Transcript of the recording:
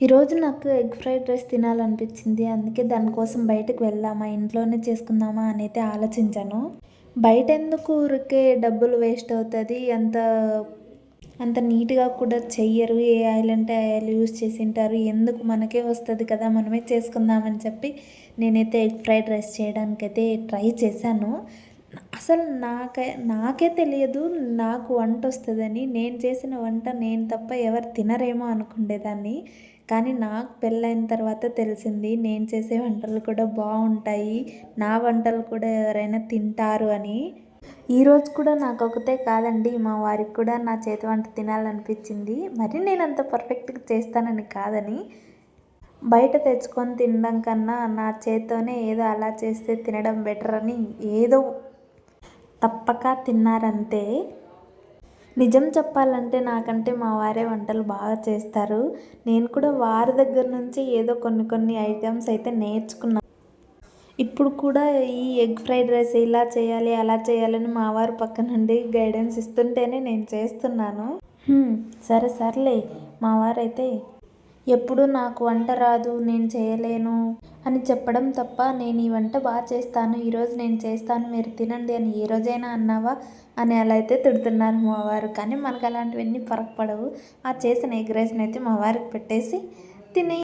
ఈరోజు నాకు egg fried rice తినాలనిపించింది. అందుకే దానికోసం బయటకు వెళ్దామా, ఇంట్లోనే చేసుకుందామా అని అయితే ఆలోచించాను. బయటెందుకు ఊరికే డబ్బులు వేస్ట్ అవుతది. అంత నీట్‌గా కూడా చెయ్యరు. ఏ ఆయిల్ అంటే ఆ ఆయిల్ యూజ్ చేసింటారు. ఎందుకు మనకే వస్తది కదా! మనమే చేసుకుందామని చెప్పి నేనైతే ఎగ్ ఫ్రైడ్ రైస్ చేయడానికైతే ట్రై చేశాను. అసలు నాకే తెలియదు నాకు వంటొస్తదని. నేను చేసిన వంట నేను తప్ప ఎవరు తినరేమో అనుకుండేదాన్ని. కానీ నాకు పెళ్ళైన తర్వాత తెలిసింది నేను చేసే వంటలు కూడా బావుంటాయి. నా వంటలు కూడా ఎవరైనా తింటారు అని. ఈరోజు కూడా నాకొకతే కాదండి, మా వారికి కూడా నా చేతి వంట తినాలనిపించింది. మరి నేనంత పర్ఫెక్ట్‌గా చేస్తానని కాదని, బయట తెచ్చుకొని తినడం కన్నా నా చేత్తోనే ఏదో అలా చేస్తే తినడం బెటర్ అని ఏదో తప్పక తిన్నారంతే. నిజం చెప్పాలంటే నాకంటే మా వారే వంటలు బాగా చేస్తారు. నేను కూడా వారి దగ్గర నుంచి ఏదో కొన్ని ఐటెమ్స్ అయితే నేర్చుకున్నా. ఇప్పుడు కూడా ఈ ఎగ్ ఫ్రైడ్ రైస్ ఇలా చేయాలి, అలా చేయాలని మా వారు పక్కనుండి గైడెన్స్ ఇస్తుంటేనే నేను చేస్తున్నాను. సర్లే మా వారైతే ఎప్పుడు నాకు వంట రాదు, నేను చేయలేను అని చెప్పడం తప్ప, నేను ఈ వంట చేస్తాను, ఈరోజు నేను చేస్తాను మీరు తినండి అని ఏ రోజైనా అన్నావా అని అలా అయితే తిడుతున్నారు మా వారు. కానీ మనకు అలాంటివన్నీ ఫరక్ పడవు. ఆ చేసిన ఎగ్ రైస్‌ని అయితే మా వారికి పెట్టేసి తిని